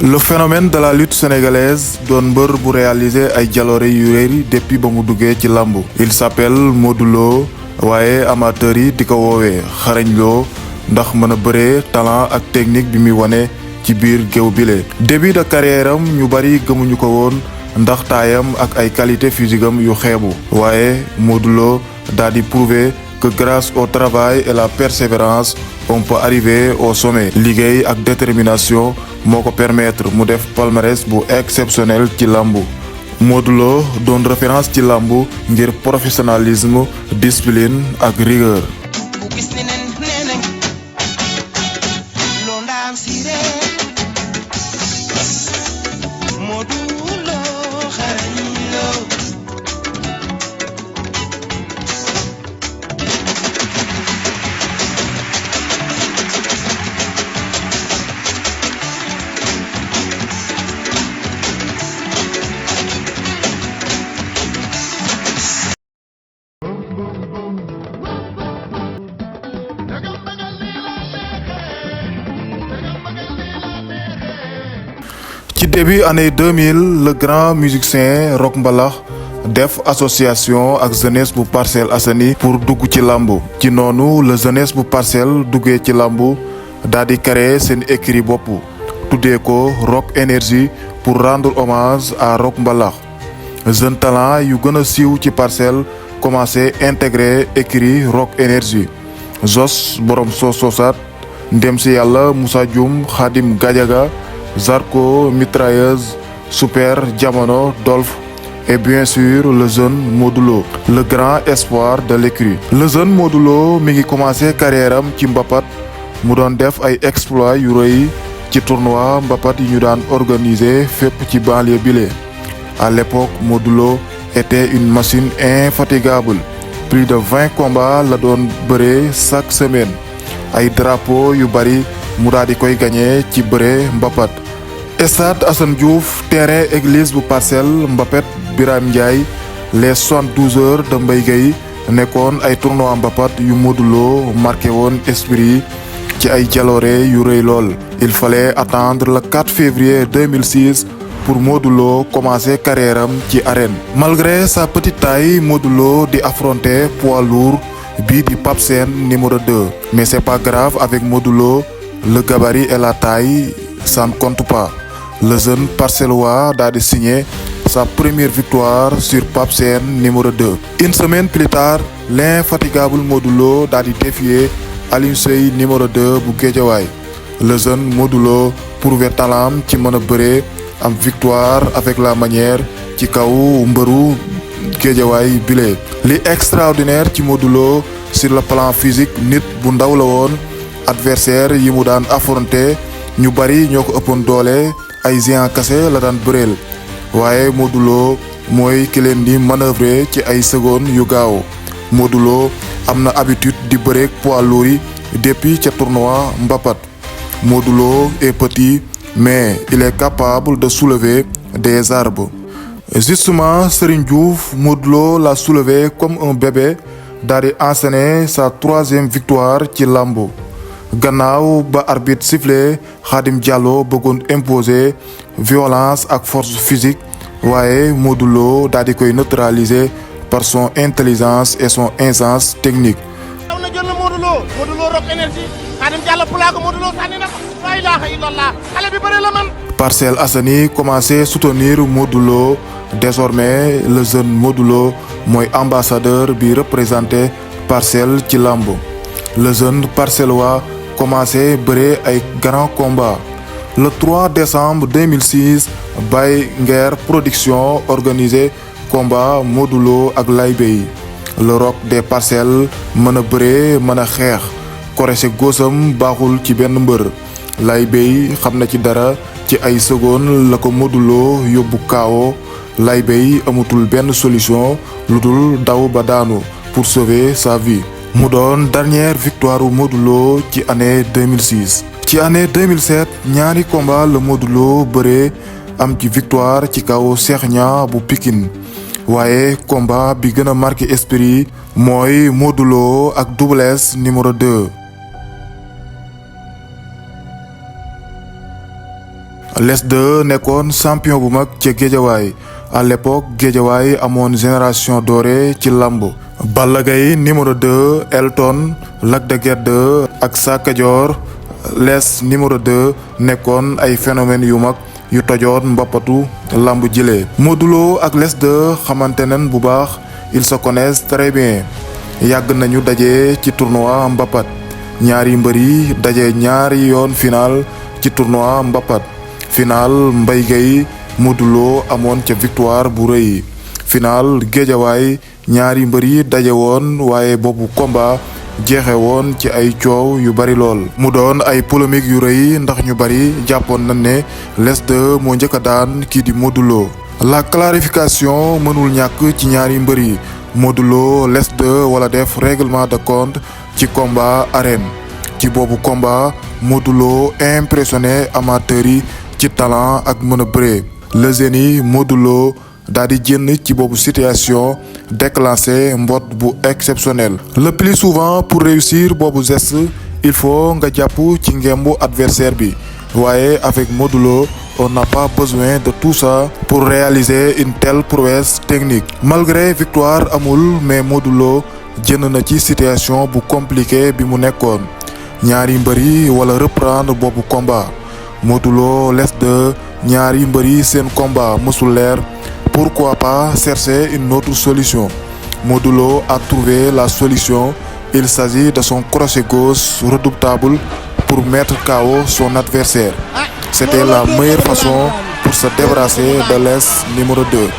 Le phénomène de la lutte sénégalaise doon mbër bu réaliser ay jaloore yu réy depuis ba mu duggee ci làmb. Il s'appelle Modou Lo waaye amateur yi di ko woowee xarañ loo ndax mën a bëree talent ak technique bi muy wane ci biir géew bile. Début de carrière am ñu bari gëmuñu ko woon ndax taayam ak ay qualité physique am yu xeebu waaye Modou Lo daal di prouver que grâce au travail et la persévérance on peut arriver au sommet. Liggéey ak détermination moo ko permettre mu def palmarès bu exceptionnel ci làmbu. Modou Lo doon référence ci làmbu ngir professionnalisme discipline ak rigueur. Ci début année 2000 le grand musicien Rock Mbalax def association ak jeunesse bu Parcelles Assainies pour dugg ci làmbu. Ci noonu la jeunesse bu Parcelles duggee ci làmbu daal di créer seen écurie bopp tuddee ko Rock Énergie pour rendre hommage à Rock Mbalax. Jeune talent yu gën a siiw ci Parcelles commencé intégrer écurie Rock Énergie. Zos borom soosat ndem si yàlla Moussa Dioum Khadim Gadiaga Zarko Mitrailleuse Super Jamono Dolph et bien sûr le jeune Modou Lo, le grand espoir de l'écurie. Le jeune Modou Lo mi ngi commencé carrière am ci mbapat mu doon def ay exploits yu rëy ci tournoi mbapat yi ñu daan organiser fépp ci banlieue bile. À l'époque Modou Lo était une machine infatigable. Plus de 20 combats la doon bëree chaque semaine. Ay drapeau yu bari mu daal di koy gagné ci bëre mbapat. Stade Assane Diouf terrain église bu Parcelles Mbapet Birame Ndiaye les 72 heures de Mbaye Gueye nekkoon ay tournoi mbapat yu Modou Lo marqué woon esprit ci ay jaloore yu rëy lool. Il fallait attendre le 4 février 2006 pour Modou Lo commencer carrière am ci arène. Malgré sa petite taille Modou Lo di affronter poids lourd bii di Pape Sène numéro 2. Mais c'est pas grave avec Modou Lo le gabarit et la taille ça ne compte pas. Le jeune Parcellois daal di signer sa première victoire sur Pape Sène numéro 2. Une semaine plus tard l'infatigable Modou Lo daal di défier Alioune Seye numéro 2 bu Guédiawaye. Le jeune Modou Lo prouvé talent ci mën a bëree am victoire avec la manière ci kaw mbëru Guédiawaye bile. Li extraordinaire ci Modou Lo sur le plan physique nit bu ndaw la woon. Adversaire yi mu daan affronter ñu bari ñoo ko ëppoon doole ay géant kase la daan bëreel waaye Modou Lo mooy ki leen di manœuvrer ci ay secondes yu gaaw. Modou Lo am na habitude di bëreek poids lourd yi depuis ca tournoi mbapat. Modou Lo est petit mais il est capable de soulever des arbres. Justement Serigne Diouf Modou Lo l'a soulevé comme un bébé daal di enchaîner sa 3e victoire ci làmbu. Gannaaw ba arbitre sifflé Khadim Diallo bëggoon imposer violence ak force physique waaye Modou Lo daal di koy neutraliser par son intelligence et son aisance technique. daw na jël na Modou Lo Rock Énergie Khadim Diallo pulaa ko Modou Lo sànni na ko la ilaha illallah xale bi bëre la man. Parcelles Assainies commencé soutenir Modou Lo. Désormais le jeune Modou Lo mooy ambassadeur bi représenté Parcelles ci làmb. Le jeune Parcellois commencé bëre ay grands combats. Le 3 décembre 2006 Baye Nguer production organisé combat Modou Lo ak Laye Bey. Le Roc des Parcelles mën a bëre mën a xeex korese góosam baaxul ci benn mbër. Laye Bey xam na ci dara ci ay secondes la ko Modou Lo yóbbu KO. Laye Bey amatul benn solution lu dul daw ba daanu pour sauver sa vie. mu doon dernière victoire u Modou Lo ci année 2006. ci année 2007 ñaari combat la Modou Lo bëree am ci victoire ci kaw Cheikh Niang bu Pikine waaye combat bi gën a marqué esprit mooy Modou Lo ak Double Less numéro 2. Less 2 nekkoon champion bu mag ca Géejawaay à l'époque Géejawaay amoon génération dorée ci lamb. Balla Gaye numéro 2 Elton Lac de Guiers 2 ak Sa Cadior. Less numéro 2 nekkoon ay phénomènes yu mag yu tojoon mbappatu lamb jile. Modou Lo ak Less 2 xamante nañ bu baax, ils se connaissent très bien. yàgg nañu daje ci tournoi mbappat, ñaari mbër yi daje ñaari yoon final ci tournoi mbappat. final Mbaye Gueye Modou Lo amoon ca victoire bu rëy. final Géejawaay ñaari mbër yi daje woon, waaye boobu combat jeexe woon ci ay coow yu bari lool. mu doon ay polémique yu rëy ndax ñu bari jàppoon nañ ne Less 2 moo njëkk a daan kii di Modou Lo. la clarification mënul ñàkk ci ñaari mbër yi. Modou Lo Less 2 wala def règlement de compte ci combat arène. ci boobu combat Modou Lo impressionné amateurs yi ci talent ak mën a bëree. le génie Modou Lo daal di génn ci boobu situation déclenché mbot bu exceptionnel. le plus souvent pour réussir boobu geste il faut nga jàpp ci ngembu adversaire bi, waaye avec Modou Lo on n'a pas besoin de tout ça pour réaliser une telle prouesse technique. malgré victoire amul, mais Modou Lo jënd na ci situation bu compliqué bi mu nekkoon. ñaari mbëri wala reprendre boobu combat. Modou Lo Less 2 ñaari mbëri seen combat mësul leer. pourquoi pas chercher une autre solution? Modou Lo a trouvé la solution. Il s'agit de son crochet gauche redoutable pour mettre KO son adversaire. C'était la meilleure façon pour se débarrasser de Less numéro 2.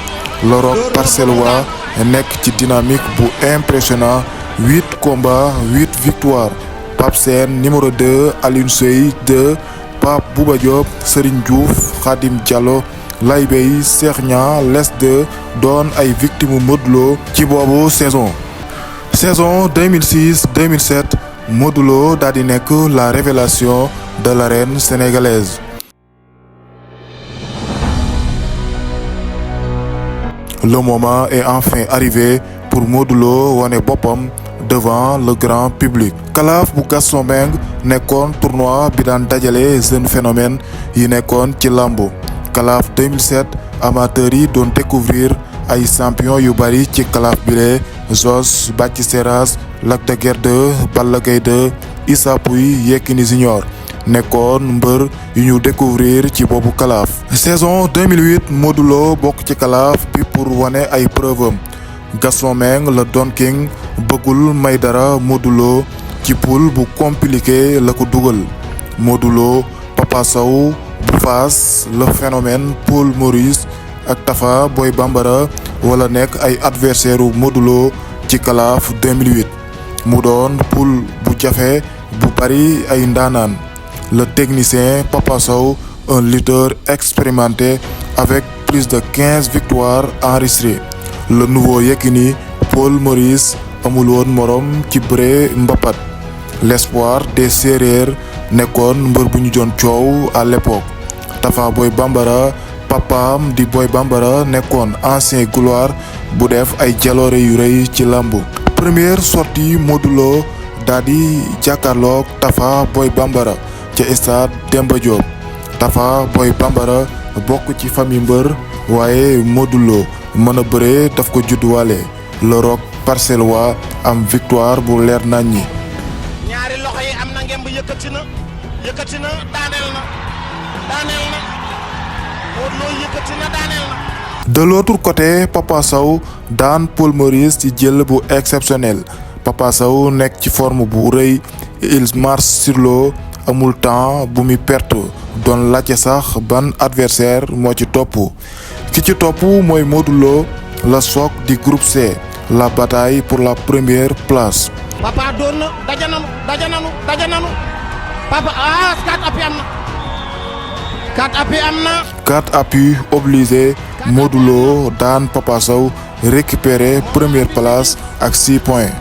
Le Roc parcellois nekk ci dynamique bu impressionnant. 8 combats 8 victoires. Pape Sène numéro 2 Alioune Seye 2 Pape Bouba Diop Serigne Diouf Khadim Diallo Laye Bey Cheikh Niang Less 2 doon ay victimes Modou Lo ci boobu saison. saison 2006-2007 Modou Lo daal di nekk la révélation de l'arène sénégalaise. le moment est enfin arrivé pour Modou Lo wane boppam devant le grand public. Calaf bu Gaston Mbengue nekkoon tournoi bi daan dajale jeune phénomène yi nekkoon ci lambo. Calaf 2007 amateurs yi doon découvrir ay champion yu bari ci Calaf bile. Zoss Bathie Seras Lac de Guiers 2 Balla Gaye 2 Issa Pouye Yékini Junior nekkoon mbër yu ñu découvrir ci boobu Calaf. saison 2008 Modou Lo bokk ci Calaf bi pour wane ay preuve am. Gaston Mbengue le Don King bëggul may dara Modou Lo ci poule bu compliqué la ko dugal. Modou Lo Papa Sow bu Fass le phénomène Paul Maurice ak Tafa Boy Bambara wala nekk ay adversaire u Modou Lo ci Calaf 2008. mu doon poule bu jafe bu bari ay ndaanaan. le technicien Papa Sow un lutteur expérimenté avec plus de 15 victoires enregistrées. le nouveau Yékini Paul Maurice amul woon morom ci bëre mbapat. l'espoir des séeréer nekkoon mbër bu ñu doon coow à l'époque. Tafa Boy Bambara papaam di Boy Bambara nekkoon ancien gloire bu def ay jaloore yu rëy ci lamb. première sortie Modou Lo daal di jàkkaarloog Tafa Boy Bambara ca stade Demba Diop. Tafa Boy Bambara bokk ci famille mbër, waaye Modou Lo mën a bëree daf ko judduwaale. le Roc parcellois am victoire bu leer nañ ñi. ñaari loxo yi am na ngemb yëkkati na daaneel na Modou Lo yëkkati na daaneel na. de l'autre côté Papa Sow daan Paul Maurice ci jël bu exceptionnel. Papa Sow nekk ci forme bu rëy, il marche sur l'eau, amul temps bu muy perte doon laajte sax ban adversaire moo ci topp. ki ci topp mooy Modou Lo, le choc du groupe C, la bataille pour la première place. Papa doon na daja nanu Papa 4 appuis am na. 4 appuis obligé. Modou Lo daan Papa Sow récupérer première place ak 6 points.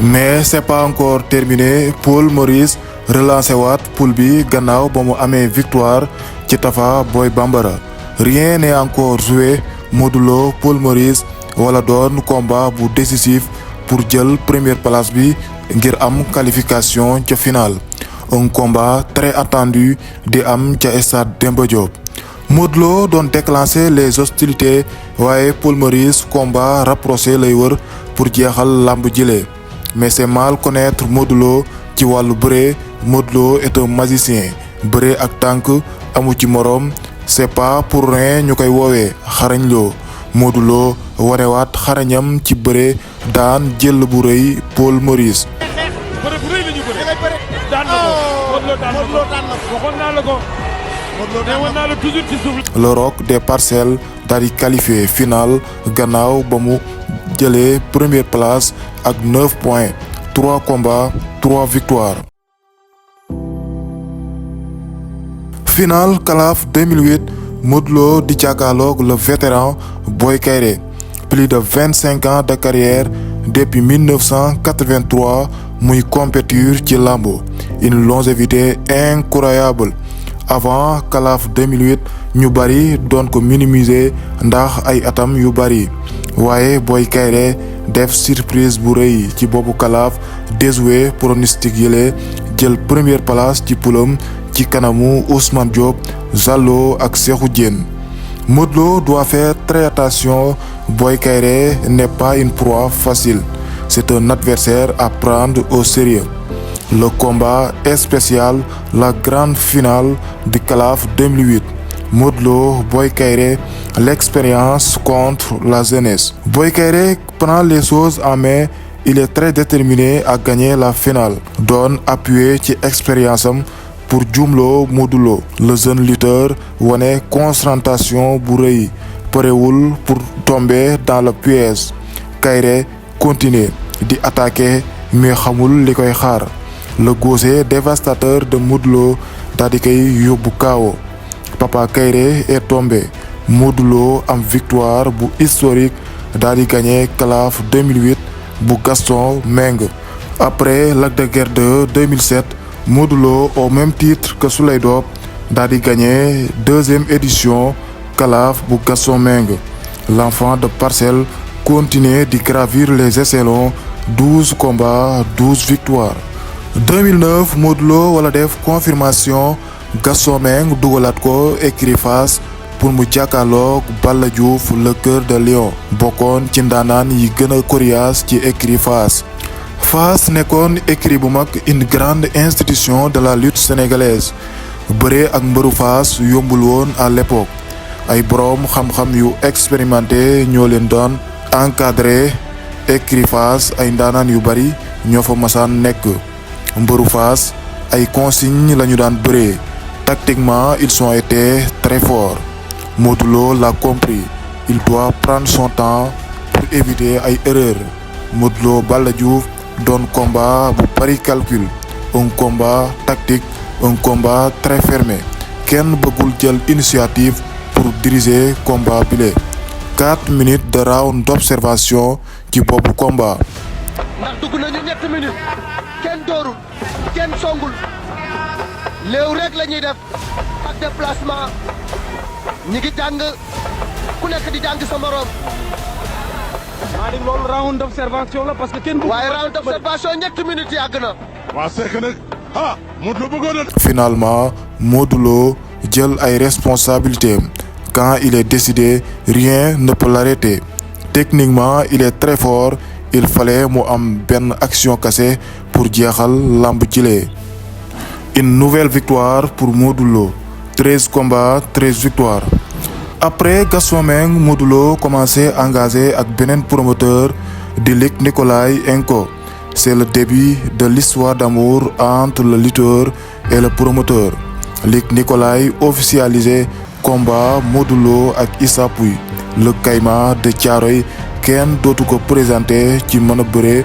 mais c'est pas encore terminé. Paul Maurice relancé waat poule bi gannaaw ba mu amee victoire ci Tafa Boy Bambara. rien n'est encore joué. Modou Lo Paul Maurice wala doon combat bu décisif pour jël première place bi ngir am qualification ca finale. Un combat très attendu di am ca stade Demba Diop. Modou Lo doon déclencher les hostilités waaye Paul Maurice combat rapproché lay wër pour jeexal lamb jile. Mais c'est mal connaître Modou Lo ci wàllu bëre. Modou Lo est un magicien. Bëre ak tànk amu ci moroom. C'est pas pour rien ñu koy woowee xarañ Lo. Modou Lo wanewaat xarañam ci bëre daan jël bu rëy Paul Maurice. bëre bu rëy la ñu bëre. daan na ko Modou Lo daan na ko waxoon naa la ko. newoon naa la toujours ci suuf. Le Roc des Parcelles daal di qualifié finale gannaaw ba mu jëlee première place ak 9 points 3 combats 3 victoires. Finale Calaf 2008 Modou Lo di jàkkaarloog le vétéran Boy Kaïré. Plus de 25 ans de carrière depuis 1983 muy compétir ci lambo. Une longévité incroyable. Avant Calaf 2008 ñu bari doon ko minimiser ndax ay atam yu bari waaye Boy Kaïré def surprise bu rëy ci boppu Calaf déjoué pronostic yële jël première place ci poulam ci kanamu Ousmane Diop Zallo ak Cheikhou Diène. Modou Lo doit faire très attention. Boy Kaïré n'est pas une proie facile. C'est un adversaire à prendre au sérieux. Le combat est spécial, la grande finale du Calaf 2008. Modou Lo, Boy Kaïré, l'expérience contre la jeunesse. Boy Kaïré prend les choses en main, il est très déterminé à gagner la finale. Doon appuyer ci expérience am pour jumloo Modou Lo. Le jeune lutteur wane concentration bu rëy, parewul pour tomber dans le piège. Kaïré continue di attaquer mais xamul li koy xaar. Le gaucher dévastateur de Modou Lo daal di koy yóbbu KO. Papa Kaïré est tombé. Modou Lo am victoire bu historique daal di gagné Calaf 2008 bu Gaston Mbengue. Après Lac de Guiers 2 2007 Modou Lo au même titre que Souley Diop daal di gagné deuxième édition Calaf bu Gaston Mbengue. L'enfant de Parcelles continue de gravir les échelons. 12 combats 12 victoires. 2009 Modou Lo wala def confirmation Gaston Mbengue dugalaat ko écurie Fass pour mu jàkkaarloog Balla Diouf le cœur de lion bokkoon ci ndaanaan yi gën a coriace ci écurie Fass. Fass nekkoon écurie bu mag une grande institution de la lutte sénégalaise. Bëre ak mbëru Fass yombul woon à l'époque. Ay boroom xam-xam yu expérimenté ñoo leen doon encadré. Écurie Fass ay ndaanaan yu bari ñoo fa masaan nekk. Mbëru Fass ay consignes lañu daan bëree. Tactiquement ils ont été très forts. Modou Lo l'a compris. Il doit prendre son temps pour éviter ay erreurs. Modou Lo Balla Diouf doon combat bu bari calcul. Un combat tactique, un combat très fermé. Kenn bëggul jël initiative pour diriger combat bile. 4 minutes de round d'observation ci boppu combat. ndax dugg nañu ñetti minutes kenn doorul kenn songul léew rek la ñuy def ak déplacement ñi ngi jàng ku nekk di jàng sa morom. maa di loolu round d'observation la parce que kenn. waaye round d'observation ñetti minutes yàgg na. waa c'est que nag Modou Lo bëggoon na. Finalement Modou Lo jël ay responsabilités. Quand il est décidé, rien ne peut l'arrêter. Techniquement, il est très fort. Il fallait mu am benn action cassée pour jeexal lamb jile. Une nouvelle victoire pour Modou Lo. 13 combats, 13 victoires. Après Gaston Mbengue, Modou Lo commencé à engager ak beneen promoteur di Luc Nicolaï Enco. C'est le début de l'histoire d'amour entre le lutteur et le promoteur. Luc Nicolaï officialisé combat Modou Lo ak Issa Pouye. Le Caïman de Thiaroye kenn dootu ko présenté ci mën a bëre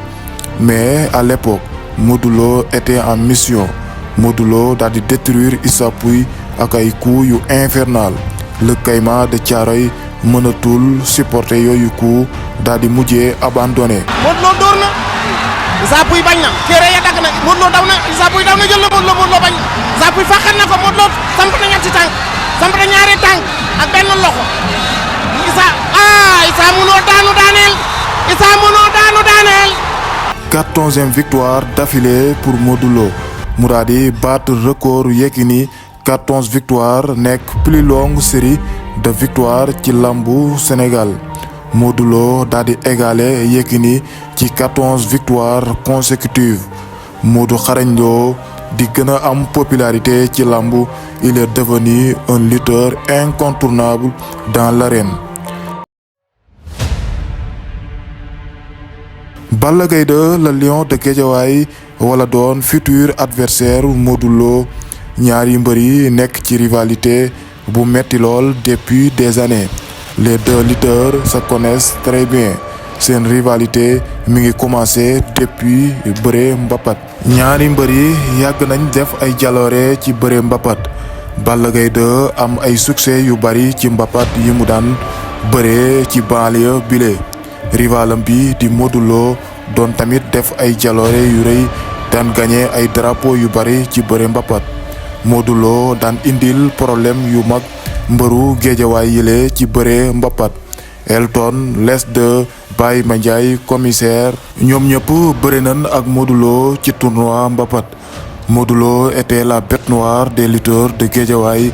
mais à l'époque Modou Lo était en mission. Modou Lo daal di détruire Issa Pouye ak ay coups yu infernal. Le Caïman de Thiaroye mënatul supporter yooyu coups daal di mujjee abandonné. Modou Lo door na Issa Pouye bañ na téere ya dagg na Modou Lo daw na Issa Pouye daw na jël na Modou Lo bañ Issa Pouye fàqat na ko Modou Lo samp na ñetti tànk samp na ñaari tànk ak benn loxo Issa mënoo daanu daaneel 14e victoire d'affilée pour Modou Lo mu daal di battre record Yékini 14 victoires nekk plus longue série de victoires ci lambu Sénégal Modou Lo daal di égaler Yékini ci 14 victoires consécutives Modou Xarañ Lo di gën a am popularité ci lambu il est devenu un lutteur incontournable dans l'arène. Balla Gaye 2 le lion de Guédiawaye wala doon futur adversaire Modou Lo ñaari mbër yi nekk ci rivalité bu metti lool depuis des années les deux lutteurs se connaissent très bien seen rivalité mi ngi commencé depuis bëre mbapat ñaari mbër yi yàgg nañ def ay jaloore ci bëre mbapat Balla Gaye 2 am ay succès yu bari ci mbapat yi mu daan bëre ci banlieue bile rivalam bi di Modou Lo doon tamit def ay jaloore yu rëy daan gagné ay drapeau yu bari ci bëre mbapat Modou Lo daan indil problème yu mag mbëru Géejawaay yile ci bëre mbapat Elton les de Baye Mandiaye commissaire ñoom ñëpp bëre nañ ak Modou Lo ci tournoi mbapat Modou Lo était la bête noire des lutteurs de Guédiawaye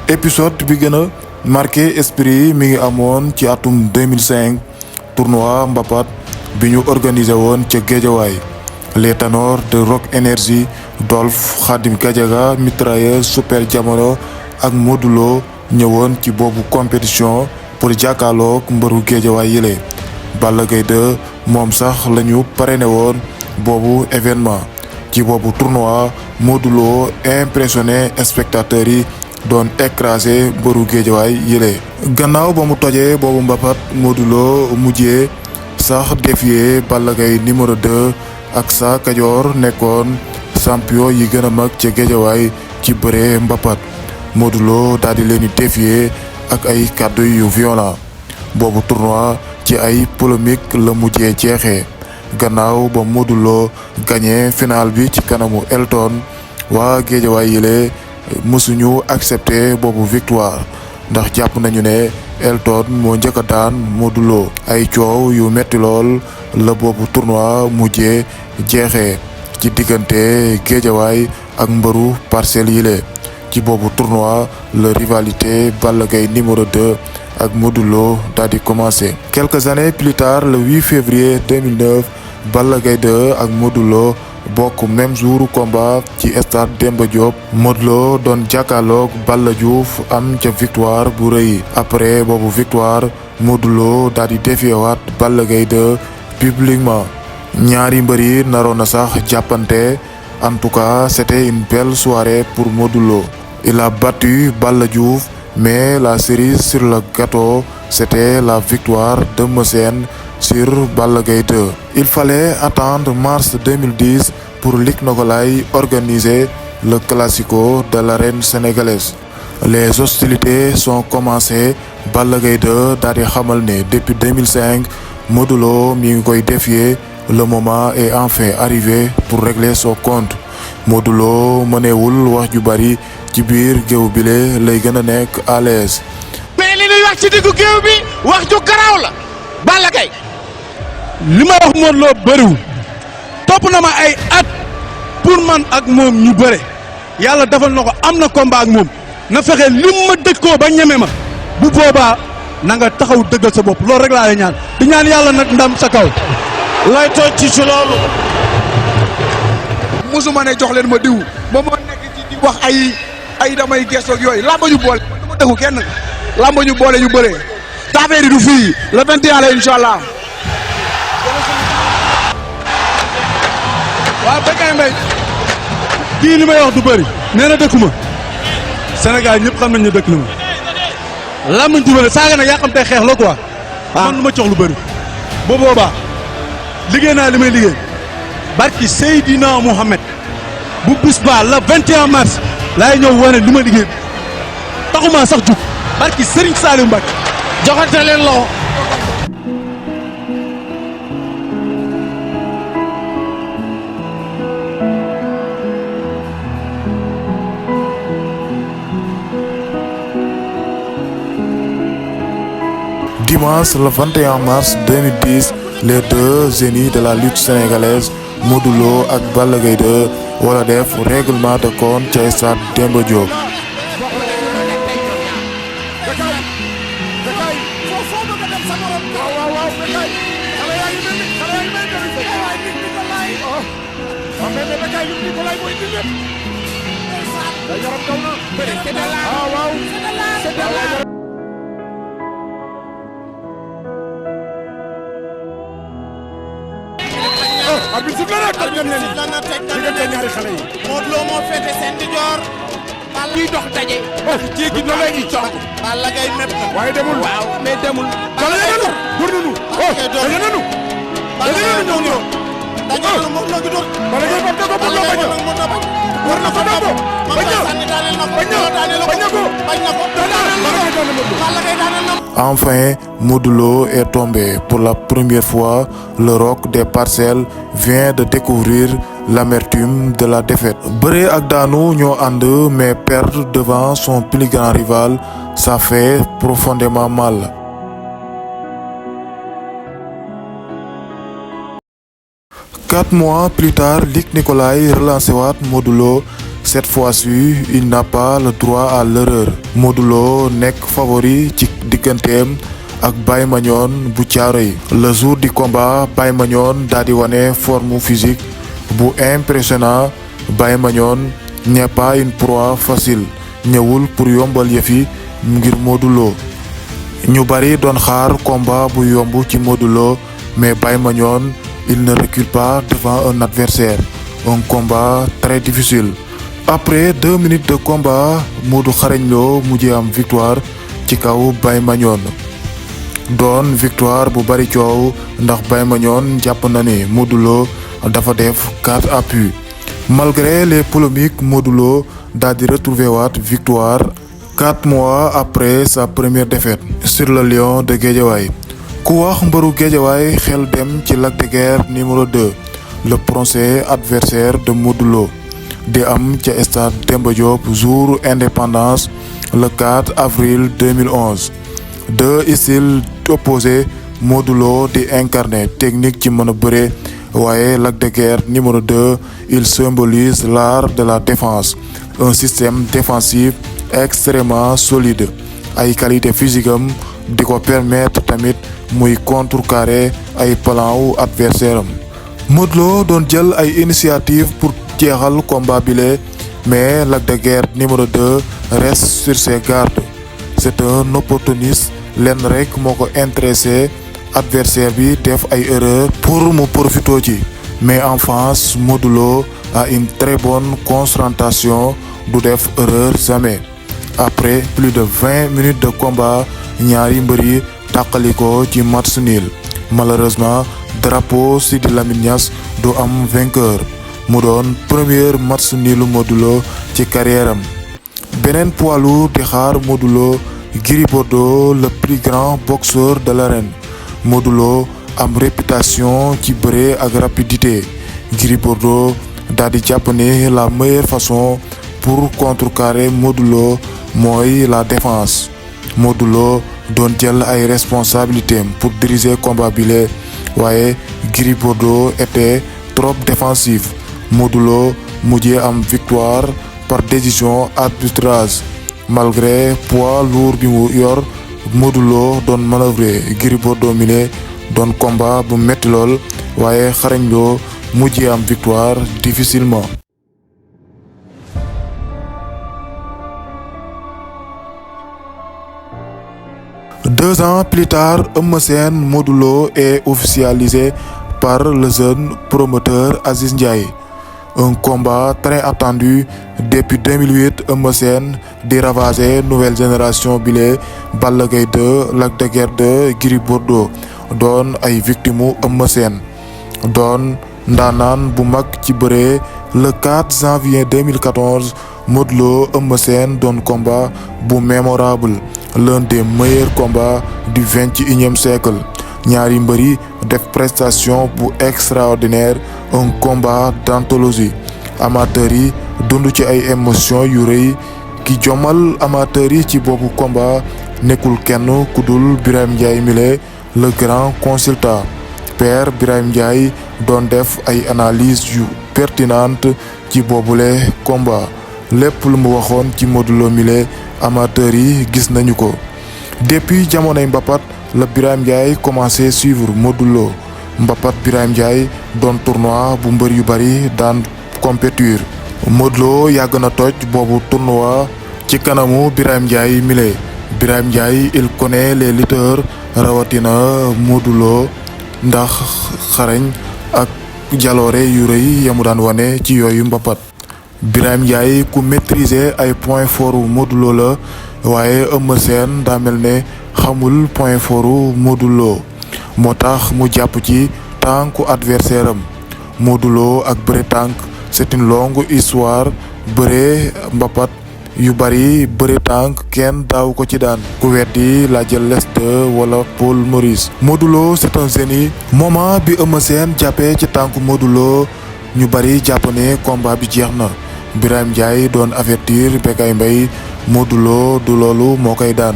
épisode bi gën a marqué esprit mi ngi amoon ci atum 2005 tournoi mbapat bi ñu organisé woon ca Guédiawaye les ténors de Rock Énergie Dolph Khadim Gadiaga mitrailleuse Super Jamono ak Modou Lo ñëwoon ci boobu compétition pour jàkkaarloog mbëru Guédiawaye yile Balla Gaye 2 moom sax lañu parrainé woon boobu événement ci boobu tournoi Modou Lo impressionné spectateurs yi doon écrasé mbëru Guédiawaye yile gannaaw ba mu tojee boobu mbapat Modou Lo mujjee sax défier Balla Gaye numéro 2 ak Sa Kajoor nekkoon champion yi gën a mag ca Guédiawaye ci bëre mbapat Modou Lo daal di leen di défier ak ay kàddu yu violent boobu tournoi ci ay polémique la mujjee jeexee gannaaw ba Modou Lo gagné final bi ci kanamu Elton waa Guédiawaye yile mësuñu accepté boobu victoire ndax jàpp nañu ne Elton moo njëkk a daan Modou Lo ay coow yu metti lool la boobu tournoi mujjee jeexee ci diggante Guédiawaye ak mbëru Parcelles yile ci boobu tournoi la rivalité Balla Gaye numéro 2 ak Modou Lo daal di commencé. Quelques années plus tard le 8 février 2009 Balla Gaye 2 ak Modou Lo bokk même jour combat ci stade Demba Diop Modou Lo doon jàkkaarloog Balla Diouf am ca victoire bu rëy après boobu victoire Modou Lo daal di défier Balla Gaye 2 publiquement ñaari mbër yi naroon na sax jàppante en tout cas c'était une belle soirée pour Modou Lo il a battu Balla Diouf mais la cerise sur le gâteau c'était la victoire d'Eumeu Sène sur Balla Gaye 2. Il fallait attendre mars 2010 pour Luc Nicolaï organiser le classico de l'arène sénégalaise. Les hostilités sont commencées Balla Gaye 2 daal di xamal ne depuis 2005 Modou Lo mi ngi koy défier le moment est enfin arrivé pour régler son compte Modou Lo mënewul wax ju bari ci biir géew bile lay gën a nekk à l'aise. mais li ñuy wax ci diggu géew bi wax ju garaaw la Balla Gaye li ma wax Modou Lo bëriwul topp na ma ay at pour man ak moom ñu bëre yàlla defal na ko am na combat ak moom na fexe lim ma dëkkoo ba ñeme ma bu boobaa na nga taxaw dëggal sa bopp loolu rek laa lay ñaan di ñaan yàlla nag ndam sa kaw. lay toj ci loolu. musuma ne jox leen ma diw ba moo nekk ci di wax ay damay gestu ak yooyu lamba ñu boole man dama dëggu kenn lamba ñu boole ñu bëree affaire yi du fii le 21 la incha allah. waaw Bécaye Mbaye kii li may wax du bëri nee na dëkku ma Sénégal ñëpp xam nañ ne dëkk na ma làmmiñ du bëri saaga nag yaa xam tey xeex la quoi. man lu ma cox lu bëri ba boobaa liggéey naa li may liggéey barki Seydina Mohamed bu bis ba le 21 mars laay ñëw wane li ma liggéey taxuma sax jug barki Serigne Saliou Mbacké joxante leen loxo. Dimanche le 21 mars 2010, les deux génies de la lutte sénégalaise Modou Lo ak Balla Gaye 2 wala def règlement de compte ca stade Demba Diop. arbitre sifflé na teg diggante ñaari xale yi. Modou Lo moo féete seen ndijoor. Balla Gaye dox daje. jéggi na léegi cong. Balla Gaye mépp na. waaye demul waaw mais demul. Balla Gaye door nañu. daje nañu. Balla Gaye ñëw ñëw. daje nañu Modou Lo gi door. Balla Gaye ba dogo Modou Lo bañ a. war na ko dogo. bañ na ko. Balla Gaye daaneel na. Enfin, Modou Lo est tombé. Pour la première fois, le roc des Parcelles vient de découvrir l'amertume de la défaite. Bëree ak daanu ñoo ànd, mais perdre devant son plus grand rival, ça fait profondément mal. Quatre mois plus tard, Luc Nicolaï relancé waat Modou Lo. Cette fois-ci, il n'a pas le droit à l'erreur. Modou Lo nekk favori ci digganteem ak Baye Mandione bu Thiaroye. Le jour du combat, Baye Mandione daal di wane forme physique bu impressionnant. Baye Mandione n'est pas une proie facile. ñëwul pour yombal yëfi ngir Modou Lo. ñu bari doon xaar combat bu yomb ci Modou Lo, mais Baye Mandione il ne recule pas devant un adversaire. Un combat très difficile. Après 2 minutes de combat, Modou Xarañ Lo mujjee am victoire ci kaw Baye Mandione. doon victoire bu bari coow ndax Baye Mandione jàpp na ni Modou Lo dafa def 4 appuis. Malgré les polémiques, Modou Lo daal di retrouver waat victoire 4 mois après sa première défaite sur le Lion de Guédiawaye. ku wax mbëru Guédiawaye xel dem ci Lac de Guiers numéro 2, le procès adversaire de Modou Lo di am ca stade Demba Diop jour indépendance le 4 avril 2011. Deux styles opposés, Modou Lo di incarner technique ci mën a bëre, waaye Lac de Guiers numéro 2 il symbolise l'art de la défense, un système défensif extrêmement solide. ay qualité physique am di ko permettre tamit muy contrecarrer ay plan wu adversaire am. Modou Lo doon jël ay initiative pour jeexal combat bile, mais Lac de Guiers numéro 2 reste sur ses gardes. C'est un opportuniste, lenn rek moo ko intéressé adversaire bi def ay erreur pour mu profito ci. Mais en face, Modou Lo a une très bonne concentration, du def erreur jamais. Après plus de 20 minutes de combat, ñaari mbër yi tàqaliko ci match nul. Malheureusement, drapeau Sidi Lamine Niass du am vainqueur. mu doon premier match nul Modou Lo ci carrière am. beneen poids lourd di xaar Modou Lo, Gris Bordeaux, le plus grand boxeur de l'arène. Modou Lo am réputation ci bëre ak rapidité. Gris Bordeaux daal di jàpp ne la meilleure façon pour contrecarrer Modou Lo mooy la défense. Modou Lo doon jël ay responsabilités pour diriger combat bile, waaye Gris Bordeaux était trop défensif. Modou Lo mujjee am victoire par décision arbitrage. Malgré poids lourd bi mu yor, Modou Lo doon manœuvrer Gris Bordeaux mile doon combat bu metti lool, waaye Xarañ Lo mujjee am victoire difficilement. 2 ans plus tard, Eumeu Sène Modou Lo est officialisé par le jeune promoteur Aziz Ndiaye. Un combat très attendu depuis 2008. Eumeu Sène di ravager nouvelle génération bile, Balla Gaye 2, Lac de Guiers 2, Gris Bordeaux doon ay victimes Eumeu Sène. doon ndaanaan bu mag ci bëre. Le 4 janvier 2014, Modou Lo Eumeu Sène doon combat bu mémorable, l'un des meilleurs combats du 21e siècle. ñaari mbëri def prestation bu extraordinaire, un combat d'anthologie. amateurs yi dund ci ay émotions yu rëy. ki jomal amateurs yi ci boobu combat nekkul kenn ku dul Birame Ndiaye mile, le grand consultant. père Birahim Ndiaye doon def ay analyse yu pertinente ci boobule combat lépp lu mu waxoon ci Modou Lo mile amateurs yi gis nañu ko. depuis jamonoy mbapat la Birahim Ndiaye commencé suivre Modou Lo mbapat Birahim Ndiaye doon tournoi bu mbër yu bari daan compétir. Modou Lo yàgg na toj boobu tournoi ci kanamu Birahim Ndiaye mile. Birahim Ndiaye il connaît les lutteurs rawatina Modou Lo ndax xarañ ak jaloore yu rëy yamu daan wane ci yooyu mbapat. Birahim Ndiaye ku maîtriser ay point fort Modou Lo la waaye Eumeu Sène daa mel ne xamul point fort Modou Lo moo tax mu jàpp ci tànku adversaire am. Modou Lo ak bëre tànk c'est une longue histoire. bëre mbapat yu bari bëre tànk kenn daaw ko ci daan ku weddi la jël lest wala Paul Maurice. Modou Lo c'est un génie. moment bi Eumeu Sène jàppee ci tànku Modou Lo ñu bari jàpp ne combat bi jeex na. Birahim Ndiaye doon avertir Bécaye Mbaye Modou Lo du loolu moo koy daan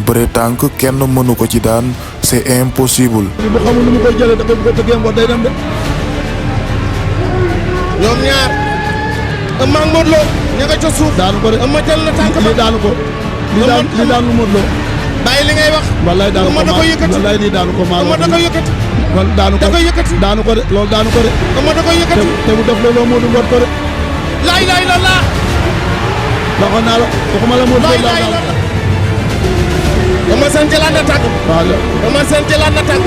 bëre tànk kenn mënu ko ci daan c'est impossible. bu xamul nu mu koy jëlee da koy bëgg a tëggee mboot day dem de. ñoom ñaar Eumeu ak Modou Lo ña nga ca suuf. daanu ko de Eumeu jël na tànk ba lii daanu ko. lii daanu Modou Lo. bàyyi li ngay wax. wallaay daanu ko Eumeu da koy yëkkati. wallaay lii daanu ko maa Eumeu da koy yëkkati. kon daanu ko da koy yëkkati. daanu ko de loolu daanu ko de. Eumeu da koy yëkkati. te mu def loolu Modou mboot ko de. laa ilaaha illallaah. waxoon naa la waxuma la Modou laa Lo ilaaha daal illallaah. Eumeu Sène jëlaat na tànk. waaw la. Eumeu Sène jëlaat na tànk.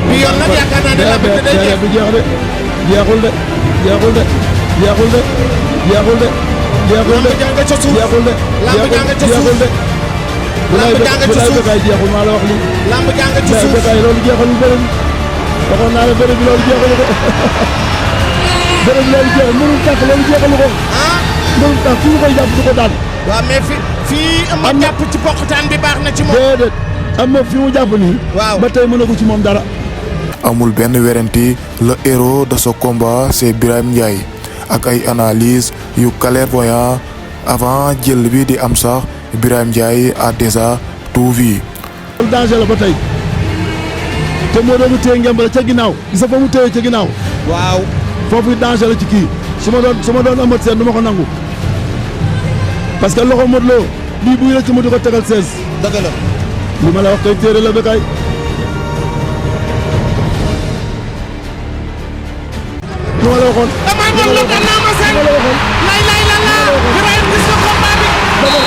bi yoon nag yaakaar naa ne la bi day jeex. du jeex de jeexul de jeexul de jeexul de jeexul de jeexul de lamb jàng ca suuf. jeexul de lamb jàng ca suuf. jeexul de lamb jàng ca suuf. Bécaye jeexul maa la wax lii lamb jàng ca suuf. Bécaye loolu jeexul bëri waxoon naa la bëri bi loolu jeexul ko bëri bi loolu jeexul mënul tàkk loolu jeexul ko ah. mënul tàkk fi mu koy jàpp du ko daan waaw mais fii Eumeu jàpp ci poqtaan bi baax na ci moom. déedéet am na fi mu jàpp nii waaw ba tey mënagu ci moom dara. amul benn werante le héros de ce combat c'est Birahim Ndiaye ak ay analyse yu clairvoyant avant jël bi di am sax Birahim Ndiaye a déjà tout vu. loolu danger la ba tey te moo doon mu téye ngemb la ca ginnaaw gis nga fa mu téye ca ginnaaw waaw. foofu danger la ci kii su ma doon Eumeu Sène du ma ko nangu parce que loxo Modou Lo bii buy rëcc mu di ko tegal 16 dëgg la. li ma la wax kay téere la Bécaye li ma la waxoon damay Modou Lo daan na Eumeu Sène. lay lay la la. Birahim gis nga combat bi. Modou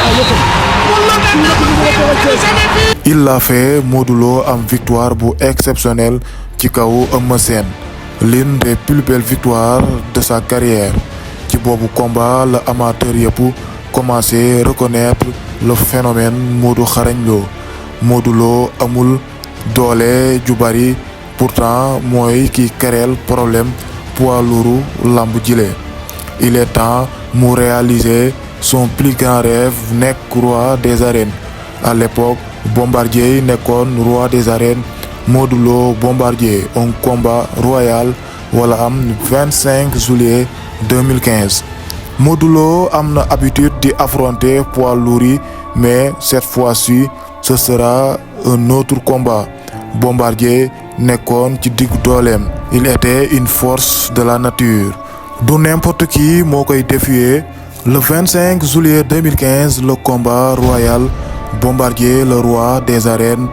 Lo daan na Eumeu Sène. jamais vu. il a fait Modou Lo am victoire bu exceptionnelle ci kaw Eumeu Sène l'une des plus belles victoires de sa carrière. ci boobu combat la amateur yëpp commencé reconnaître le phénomène Modou Xarañ Lo. Modou Lo amul doole ju bari pourtant mooy ki kereel problème poids lourd lamb jile. il est temps mu réaliser son plus grand rêve nekk roi des arènes. à l'époque Bombardier nekkoon roi des arènes Modou Lo Bombardier un combat royal wala am 25 juillet 2015. Modou Lo am na habitude di affronter poids lourds yi mais cette fois-ci ce sera un autre combat. Bombardier nekkoon ci diggu dooleem. il était une force de la nature. du n'importe qui moo koy défier. le 25 juillet 2015 le combat royal Bombardier le roi des arènes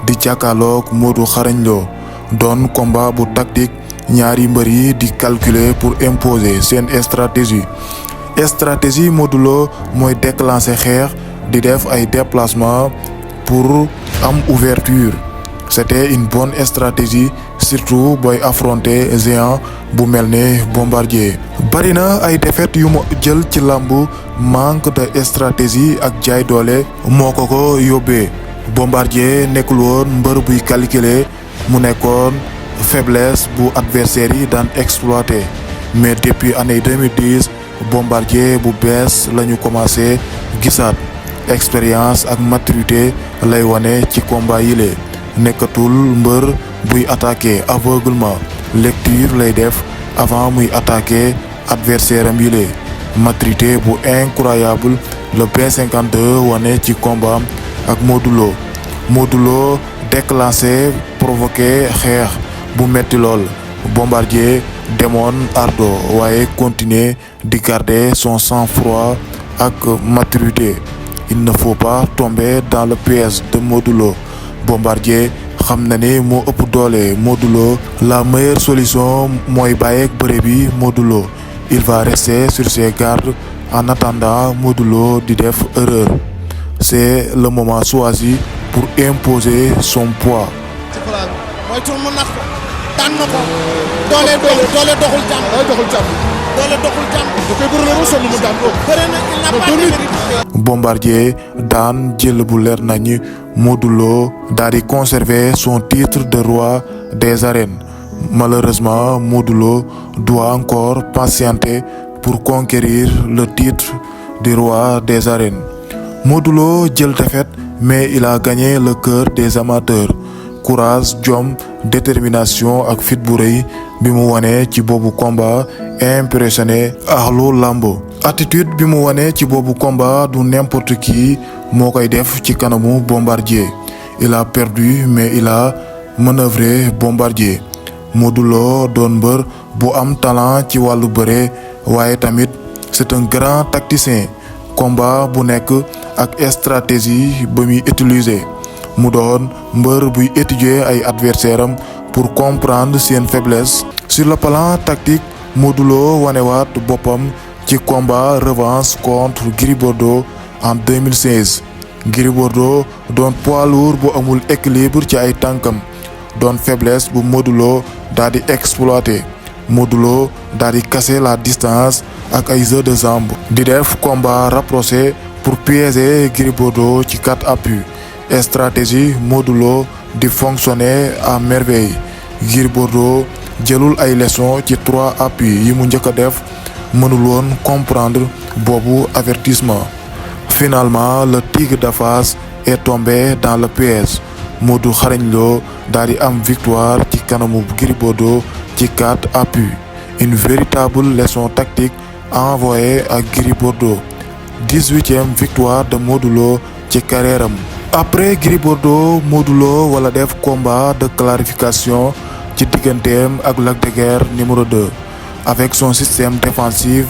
di jàkkaarloog Modou Xarañ Lo doon combat bu tactique ñaari mbër yi di calculer pour imposer seen stratégie Modou Lo mooy déclencher xeex di def ay déplacement pour am ouverture. c'était une bonne stratégie surtout booy affronter géant bu mel ne Bombardier. bari na ay défaites yu mu jël ci làmb manque de stratégie ak jaay doole moo ko yóbbee. Bombardier nekkul woon mbër buy calculer mu nekkoon faiblesse bu adversaire yi daan exploiter mais depuis année 2010 Bombardier bu bees lañu commencé gisaat expérience ak maturité lay wane ci combat yile. nekkatul mbër buy attaquer aveuglement lecture lay def avant muy attaquer adversaire am yile. maturité bu incroyable le B52 wane ci combat ak Modou Lo. Modou Lo déclenché provoqué xeex bu metti lool. Bombardier demoon ardo waaye continuer di garder son sang-froid ak maturité. Il ne faut pas tomber dans le piège de Modou Lo. Bombardier xam na ne moo ëpp doole Modou Lo. La meilleure solution mooy bàyyeek bëre bi Modou Lo. Il va rester sur ses gardes en attendant Modou Lo di def erreur. C'est le moment choisi pour imposer son poids. moytul mu nax ko daan na ko doole doxul jàmm doole doxul jàmm da koy bëre ba sonn mu daan ko bëre na il n'a pas de mérite. Bombardier daan jël bu leer nañ Modou Lo daal di conserver son titre de roi des arènes. Malheureusement Modou Lo doit encore patienter pour conquérir le titre de roi des arènes. Modou Lo jël défaite mais il a gagné le cœur des amateurs. Courage, jom, détermination ak fit bu rëy bi mu wane ci boobu combat impressionné axlu lambo. Attitude bi mu wane ci boobu combat du n'importe qui moo koy def ci kanamu Bombardier. Il a perdu mais il a manœuvré Bombardier. Modou Lo doon mbër bu am talent ci wàllu bëre waaye tamit c'est un grand tacticien. Combat bu nekk ak stratégie ba muy utiliser. mu doon mbër buy étudier ay adversaire am pour comprendre seen faiblesse. Sur le plan tactique Modou Lo wanewaat boppam ci combat revanche contre Gris Bordeaux en 2016. Gris Bordeaux doon poids lourd bu amul équilibre ci ay tànkam doon faiblesse bu Modou Lo daal di exploiter. Modou Lo daal di casser la distance ak ay jeux de jambes di def combat rapproché pour piéger Gris Bordeaux ci 4 appuis. Stratégie Modou Lo di fonctionner à merveille. Gris Bordeaux jëlul ay leçons ci 3 appuis yi mu njëkk a def mënul woon comprendre boobu avertissement. Finalement le tigre de Fass est tombé dans le piège. Modou Xarañ Lo daal di am victoire ci kanamu Gris Bordeaux ci 4 appuis. Une véritable leçon tactique envoyée à Gris Bordeaux. 18e victoire de Modou Lo ci carrière am. Après Gris Bordeaux Modou Lo wala def combat de clarification ci digganteem ak Lac de Guiers numéro 2. Avec son système défensif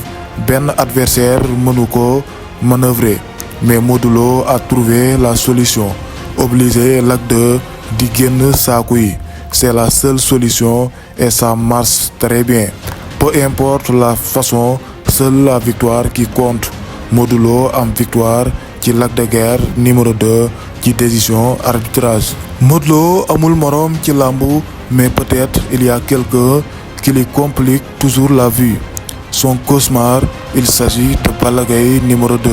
benn adversaire mënu ko manœuvrer mais Modou Lo a trouvé la solution. Obliger Lac 2 di génn saaku yi. C'est la seule solution et ça marche très bien. Peu importe la façon, seule la victoire qui compte. Modou Lo am victoire ci Lac de Guiers numéro 2 ci décision arbitrage. Modou Lo amul morom ci lambu mais peut-être il y a quelqu'un qui lui complique toujours la vie. Son cauchemar, il s'agit de Balla Gaye numéro 2.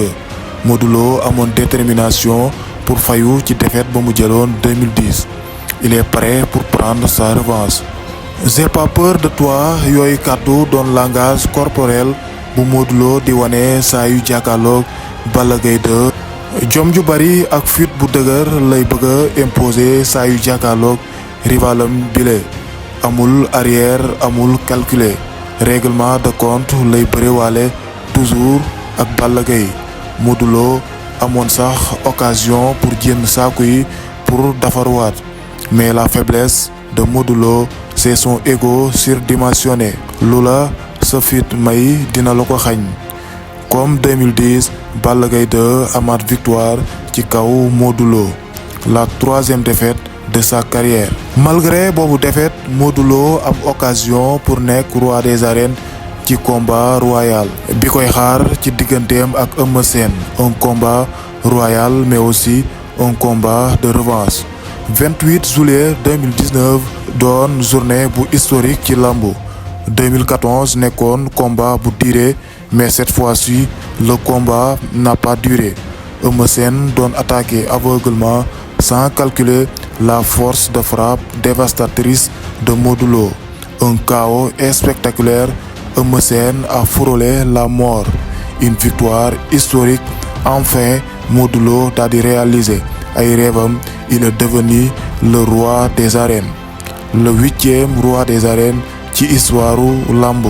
Modou Lo amoon détermination pour fayu ci défaite ba mu jëloon 2010. Il est prêt pour prendre sa revanche. J'ai pas peur de toi yooyu kàddu doon langage corporel bu Modou Lo di wane saa yu jàkkaarloog Balla Gaye 2. jom ju bari ak fit bu dëgër lay bëgg a imposer saa yu jàkkaarloog rivalam bile. Amul arrière amul calculer. Règlement de compte lay bërewaale toujours ak Balla Gaye. Modou Lo amoon sax occasion pour jéem saaku yi pour defarwaat. Mais la faiblesse de Modou Lo c'est son ego surdimensionné. Lula sa fit may dina la ko xañ. Comme 2010 Balla Gaye 2 amaat victoire ci kaw Modou Lo. La 3e défaite de sa carrière. Malgré boobu défaite Modou Lo am occasion pour nekk roi des arènes ci combat royal bi koy xaar ci digganteem ak Eumeu Sène. Un combat royal mais aussi un combat de revanche. 28 juillet 2019 doon journée bu historique ci lambu. 2014 nekkoon combat bu duré mais cette fois-ci le combat n'a pas duré. Eumeu Sène doon attaqué aveuglement sans calculer la force de frappe dévastatrice de Modou Lo. Un chaos spectaculaire. Eumeu Sène a frôlé la mort. Une victoire historique. Enfin Modou Lo daal di réaliser ay rêvam. Il est devenu le roi des arènes. Le 8e roi des arènes ci histoireu lamb.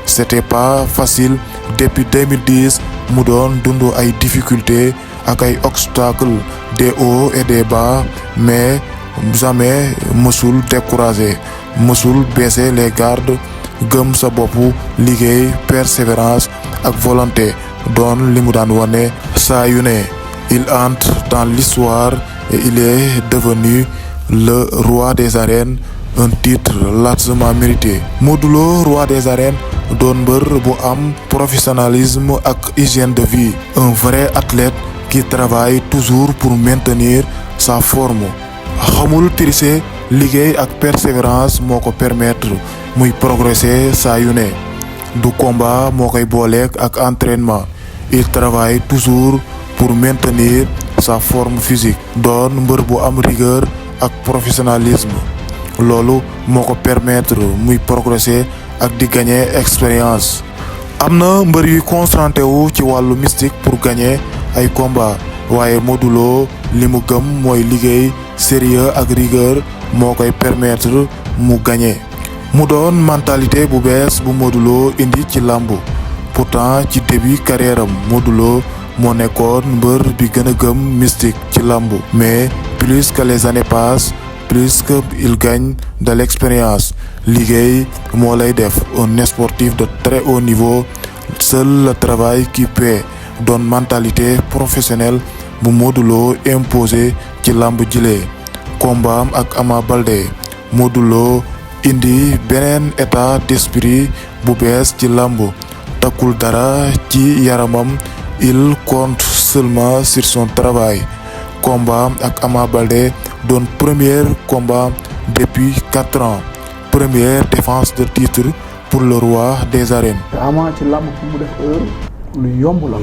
C'était pas facile depuis 2010 mu doon dund ay difficultés ak ay obstacles, des hauts et des bas mais jamais mësul découragé. mësul baisser les gardes gëm sa bopp liggéey persévérance ak volonté doon li mu daan wane saa yu ne. Il entre dans l'histoire et il est devenu le roi des arènes, un titre largement mérité. Modou Lo, roi des arènes, doon mbër bu am professionnalisme ak hygiène de vie, un vrai athlète qui travaille toujours pour maintenir sa forme. Xamul tricher, liggéey ak persévérance moo ko permettre muy progresser saa yu ne. Du combat moo koy booleek ak entraînement. Il travaille toujours pour maintenir sa forme physique. Doon mbër bu am rigueur ak professionnalisme. Loolu moo ko permettre muy progresser ak di gagner expérience. Am na mbër yu concentré wu ci wàllu mystique pour gagner ay combat waaye Modou Lo li mu gëm mooy liggéey sérieux ak rigueur moo koy permettre mu gagner. Mu doon mentalité bu bees bu Modou Lo indi ci làmb. Pourtant ci début carrière am Modou Lo moo nekkoon mbër bi gën a gëm mystique ci làmb, mais plus que les années passent plus que il gagne de l'expérience. Liggéey moo lay def un sportif de très haut niveau. Seul le travail qui paie. Doon mentalité professionnelle bu Modou Lo imposé ci làmb jile. Combat am ak Ama Baldé Modou Lo indi beneen état d'esprit bu bees ci làmb. Takkul dara ci yaramam, il compte seulement sur son travail. Combat ak Ama Baldé doon premier combat depuis 4 ans. Première défense de titre pour le roi des arènes. Ama ci làmb fu mu def heure lu yomb la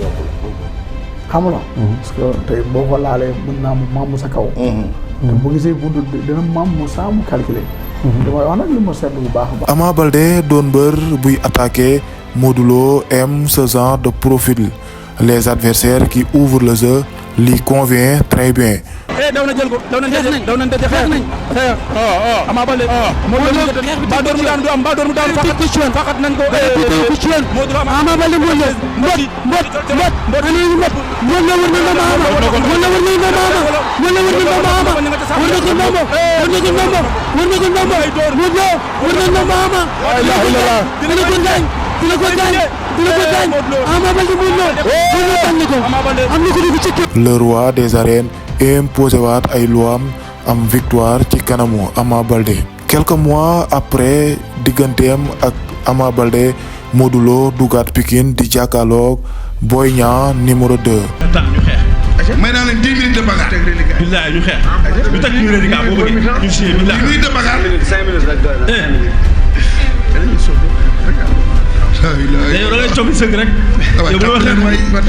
xam nga parce que tey boo ko laalee mën naa mu maam sa kaw. te bu gisee buntu dina maam mu saa mu calculer. damay wax nag li ma seetlu bu baax a baax. Ama Baldé doon mbër buy attaquer. Modou Lo aime ce genre de profil. Les adversaires qui ouvrent le jeu lui convient très bien. daw na jël ko daw nañ daje xeex nañ Ama Baldé ba door mu daan du am ba door mu daan faxat nañ ko Ama Baldé mo jël mbot ani mbot mo la wër na Ama mo la wër na Ama mo la wër na Ama wër na ci ndombo wër na ci ndombo wër na ci ndombo mo do wër na Ama la ilaha illallah dina ko gaañ dina ko gaañ Ama Baldé mo lo am na ko dugg ci le roi des arènes imposé waat ay lois am victoire ci kanamu Ama Baldé. Quelques mois après digganteem ak Ama Baldé Modou Lo dugaat Pikine di jàkkaarloog Boy Niang numéro 2. ñu xeex. may naa leen 10 minutes de bagarre. billaay ñu xeex. ñu teg ñu reliquat boo bëggee ñu siyee billaay. 10 minutes de bagarre. 5 minutes rek doy na. yow da ngay coow sëgg rek. yow bu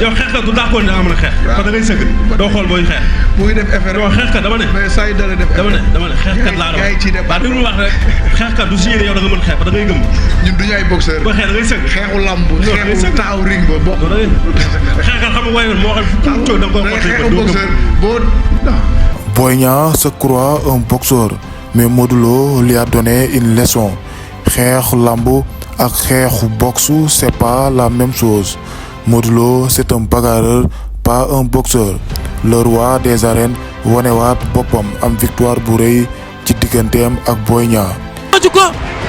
yow xeexkat du d'accord ne nga mën a xeex. parce que da ngay sëgg doo xool booy xeex. muy def effet rek yow xeexkat dama ne. mais saa yu dara def dama ne xeexkat laa doon waaw déglu wax rek xeexkat du si yéene yow da nga mën xeex parce que da ngay gëm. ñun duñu ay boxeur. boo xeex da ngay sëgg. xeexu lamb xeexu taxaw ring ba bokk. xeexkat xam nga waaye moo xam fu mu toog da nga koo xool xeexu boxeur boo. Boy Niang se croit un boxeur mais Modou Lo lui a donné une leçon. xeexu lamb ak xeexu boxe c'est pas la même chose. Modou Lo c'est un bagarreur pas un boxeur. Le roi des arènes wanewaat boppam am victoire bu rëy ci digganteem ak Boy Niang. nooju ko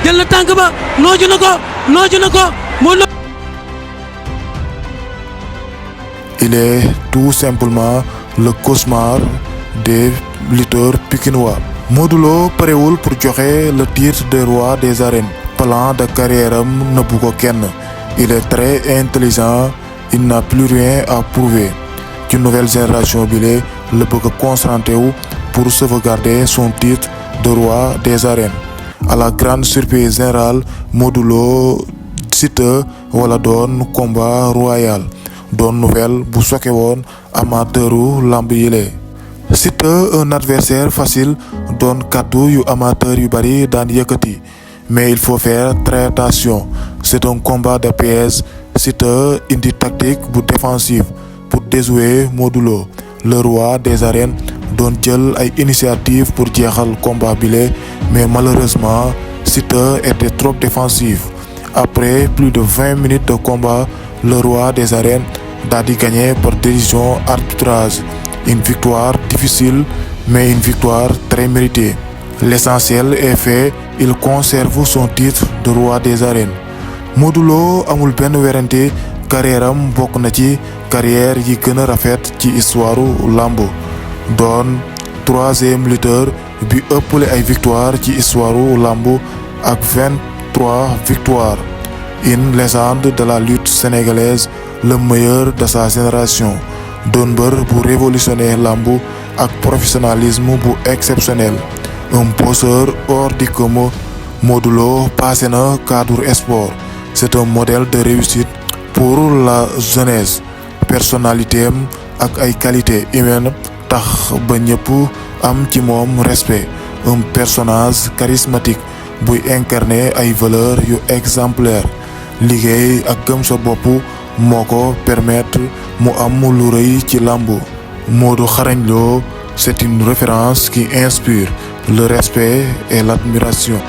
jël na tànk ba nooju na ko Modou Lo. Il est tout simplement le cauchemar des lutteurs pikinois. Modou Lo parewul pour joxe le titre de roi des arènes. Plan de carrière am nëbbu ko kenn. Il est très intelligent. Il n'a plus rien à prouver. ci nouvelle génération bi la bëgg a concentré wu pour sauvegarder son titre de roi des arènes. À la grande surprise générale Modou Lo Siteu wala doon combat royal doon nouvelle bu soke woon amateuru lamb yile. Siteu un adversaire facile doon kaddu yu amateur yu bari daan yëkkati. Mais il faut faire très attention. C'est un combat de piège. Siteu indi tactique bu défensive pour déjouer Modou Lo. Le roi des arènes doon jël ay initiative pour jeexal combat bile mais malheureusement Siteu était trop défensif. Après plus de 20 minutes de combat, le roi des arènes daal di gagné par décision arbitrage. Une victoire difficile mais une victoire très méritée. L'essentiel est fait, il conserve son titre de roi des arènes. Modou Lo amul benn werante carrière am bokk na ci carrière yi gën a rafet ci histoire lamb doon 3e lutteur bi ëppale ay victoire ci histoire lamb ak 23 victoires. Une légende de la lutte sénégalaise, le meilleur de sa génération. Doon mbër bu révolutionner lamb ak professionnalisme bu exceptionnel. Un bosseur hors du commun, Modou Lo passé na cadre sport. C'est un modèle de réussite pour la jeunesse. Personnalité am ak ay qualités humaines tax ba ñëpp am ci moom respect. Un personnage charismatique buy incarner ay valeurs yu exemplaires. Liggéey ak gëm sa bopp moo ko permettre mu am lu rëy ci làmb. Modou Xarañ Lo, c'est une référence qui inspire le respect et l'admiration.